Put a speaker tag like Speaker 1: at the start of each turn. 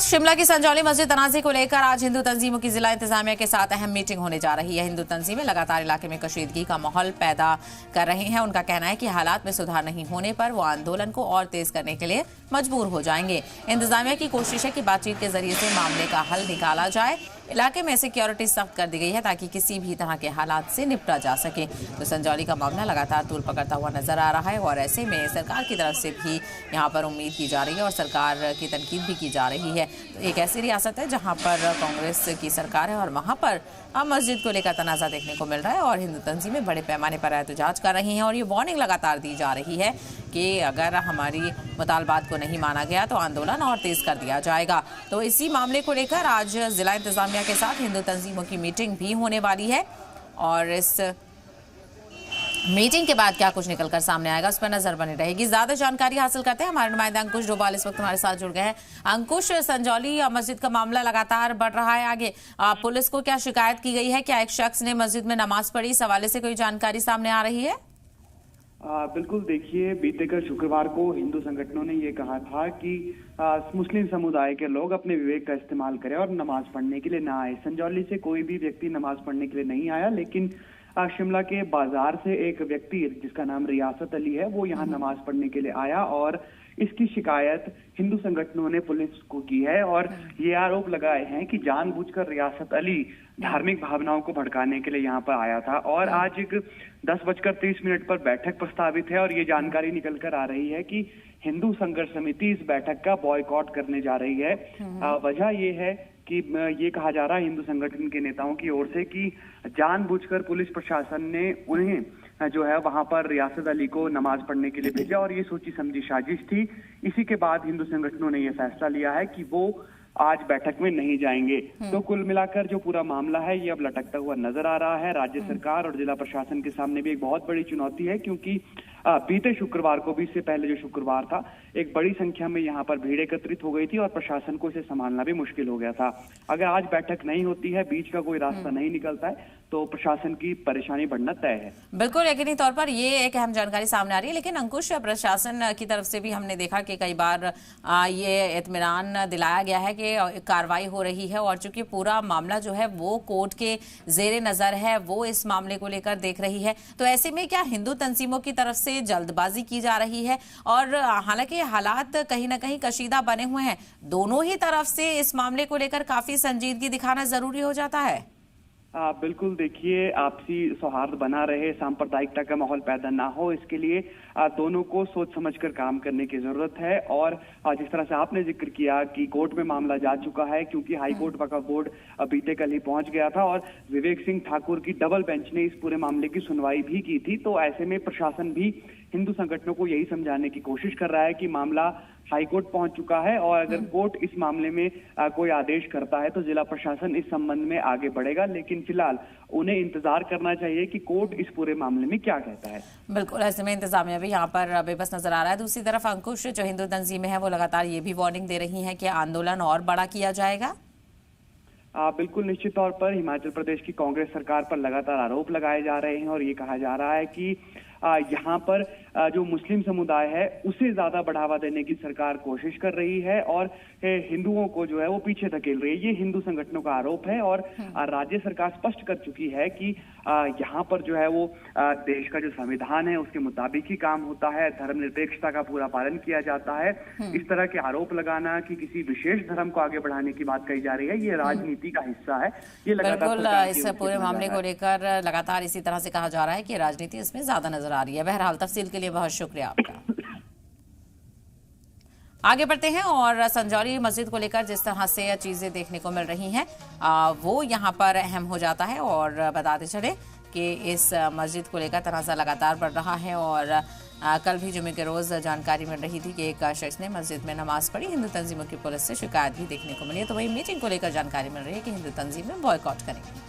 Speaker 1: शिमला की संजौली मस्जिद तनाज़े को लेकर आज हिंदू तंजीमों की जिला इंतजामिया के साथ अहम मीटिंग होने जा रही है। हिंदू तंजीमें लगातार इलाके में कशीदगी का माहौल पैदा कर रही हैं। उनका कहना है कि हालात में सुधार नहीं होने पर वो आंदोलन को और तेज करने के लिए मजबूर हो जाएंगे। इंतजामिया की कोशिश है कि बातचीत के जरिए से मामले का हल निकाला जाए। इलाके में सिक्योरिटी सख्त कर दी गई है ताकि किसी भी तरह के हालात से निपटा जा सके। तो संजौली का मामला लगातार तूल पकड़ता हुआ नजर आ रहा है और ऐसे में सरकार की तरफ से भी यहाँ पर उम्मीद की जा रही है और सरकार की तनकीद भी की जा रही है। तो एक ऐसी रियासत है जहाँ पर कांग्रेस की सरकार है और वहाँ पर मस्जिद को लेकर तनाज़ा देखने को मिल रहा है और हिंदू तंजीमें बड़े पैमाने पर एहतजाज कर रही हैं और ये वार्निंग लगातार दी जा रही है कि अगर हमारी मुतालबात को नहीं माना गया तो आंदोलन और तेज कर दिया जाएगा। तो इसी मामले को लेकर आज जिला इंतजामिया के साथ हिंदू तंजीमों की मीटिंग भी होने वाली है और इस मीटिंग के बाद क्या कुछ निकलकर सामने आएगा उस पर नजर बनी रहेगी। ज्यादा जानकारी हासिल करते हैं, हमारे नुमाइंदे अंकुश डोभाल इस वक्त हमारे साथ जुड़ गए हैं। अंकुश, संजौली मस्जिद का मामला लगातार बढ़ रहा है आगे, पुलिस को क्या शिकायत की गई है? क्या एक शख्स ने मस्जिद में नमाज पढ़ी? इस हवाले से कोई जानकारी सामने आ रही है?
Speaker 2: बिल्कुल, देखिए, बीते कल शुक्रवार को हिंदू संगठनों ने ये कहा था कि मुस्लिम समुदाय के लोग अपने विवेक का इस्तेमाल करें और नमाज पढ़ने के लिए ना आए। संजौली से कोई भी व्यक्ति नमाज पढ़ने के लिए नहीं आया, लेकिन शिमला के बाजार से एक व्यक्ति जिसका नाम रियासत अली है वो यहाँ नमाज पढ़ने के लिए आया और इसकी शिकायत हिंदू संगठनों ने पुलिस को की है और ये आरोप लगाए हैं कि जानबूझकर रियासत अली धार्मिक भावनाओं को भड़काने के लिए यहाँ पर आया था। और आज एक 10:30 पर बैठक प्रस्तावित है और ये जानकारी निकल कर आ रही है कि हिंदू संघर्ष समिति इस बैठक का बॉयकॉट करने जा रही है। वजह ये है कि ये कहा जा रहा है हिंदू संगठन के नेताओं की ओर से कि जानबूझकर पुलिस प्रशासन ने उन्हें जो है वहां पर रियासत अली को नमाज पढ़ने के लिए भेजा और ये सोची समझी साजिश थी। इसी के बाद हिंदू संगठनों ने यह फैसला लिया है कि वो आज बैठक में नहीं जाएंगे। तो कुल मिलाकर जो पूरा मामला है ये अब लटकता हुआ नजर आ रहा है। राज्य सरकार और जिला प्रशासन के सामने भी एक बहुत बड़ी चुनौती है, क्योंकि बीते शुक्रवार को भी, इससे पहले जो शुक्रवार था, एक बड़ी संख्या में यहाँ पर भीड़ एकत्रित हो गई थी और प्रशासन को इसे संभालना भी मुश्किल हो गया था। अगर आज बैठक नहीं होती है, बीच का कोई रास्ता नहीं निकलता है, तो प्रशासन की परेशानी बढ़ना तय है। बिल्कुल,
Speaker 1: यकीनी तौर पर ये एक अहम जानकारी सामने आ रही है। लेकिन अंकुश, प्रशासन की तरफ से भी हमने देखा कि कई बार ये इत्मीनान दिलाया गया है कि कार्रवाई हो रही है और चूंकि पूरा मामला जो है वो कोर्ट के जेरे नजर है, वो इस मामले को लेकर देख रही है। तो ऐसे में क्या हिंदू तंजीमों की तरफ से जल्दबाजी की जा रही है? और हालांकि हालात कहीं ना कहीं कशीदा बने हुए हैं, दोनों ही तरफ से इस मामले को लेकर काफी संजीदगी दिखाना जरूरी हो जाता है।
Speaker 2: बिल्कुल, देखिए, आपसी सौहार्द बना रहे, सांप्रदायिकता का माहौल पैदा ना हो, इसके लिए दोनों को सोच समझकर काम करने की जरूरत है। और जिस तरह से आपने जिक्र किया कि कोर्ट में मामला जा चुका है, क्योंकि हाई कोर्ट वक्फ बोर्ड बीते कल ही पहुंच गया था और विवेक सिंह ठाकुर की डबल बेंच ने इस पूरे मामले की सुनवाई भी की थी। तो ऐसे में प्रशासन भी हिंदू संगठनों को यही समझाने की कोशिश कर रहा है कि मामला हाईकोर्ट पहुंच चुका है और अगर कोर्ट इस मामले में कोई आदेश करता है तो जिला प्रशासन इस संबंध में आगे बढ़ेगा। लेकिन फिलहाल उन्हें इंतजार करना चाहिए कि कोर्ट इस पूरे मामले में क्या कहता है।
Speaker 1: बिल्कुल, ऐसे में इंतजामिया भी यहाँ पर बेबस नजर आ रहा है। दूसरी तरफ अंकुश, जो हिंदू तंजीमें हैं वो लगातार ये भी वार्निंग दे रही हैं कि आंदोलन और बड़ा किया जाएगा।
Speaker 2: बिल्कुल, निश्चित तौर पर हिमाचल प्रदेश की कांग्रेस सरकार पर लगातार आरोप लगाए जा रहे हैं और ये कहा जा रहा है कि यहाँ पर जो मुस्लिम समुदाय है उसे ज्यादा बढ़ावा देने की सरकार कोशिश कर रही है और हिंदुओं को जो है वो पीछे धकेल रही है। ये हिंदू संगठनों का आरोप है और राज्य सरकार स्पष्ट कर चुकी है कि यहाँ पर जो है वो देश का जो संविधान है उसके मुताबिक ही काम होता है, धर्मनिरपेक्षता का पूरा पालन किया जाता है। इस तरह के आरोप लगाना कि किसी विशेष धर्म को आगे बढ़ाने की बात कही जा रही है, ये राजनीति का हिस्सा है। ये
Speaker 1: लगातार इस पूरे मामले को लेकर लगातार इसी तरह से कहा जा रहा है कि राजनीति इसमें ज्यादा नजर आ रही है। बहरहाल, तफसील के लिए बहुत शुक्रिया आपका। आगे बढ़ते हैं और संजौली मस्जिद को लेकर जिस तरह से चीजें देखने को मिल रही हैं वो यहाँ पर अहम हो जाता है और बताते चले कि इस मस्जिद को लेकर तनाज़ा लगातार बढ़ रहा है और कल भी जुमे के रोज जानकारी मिल रही थी कि एक शख्स ने मस्जिद में नमाज पढ़ी। हिंदू तंजीमों की पुलिस से शिकायत भी देखने को मिली है। तो वही मीटिंग को लेकर जानकारी मिल रही है कि हिंदू तंजीमें बॉयकॉट करेंगी।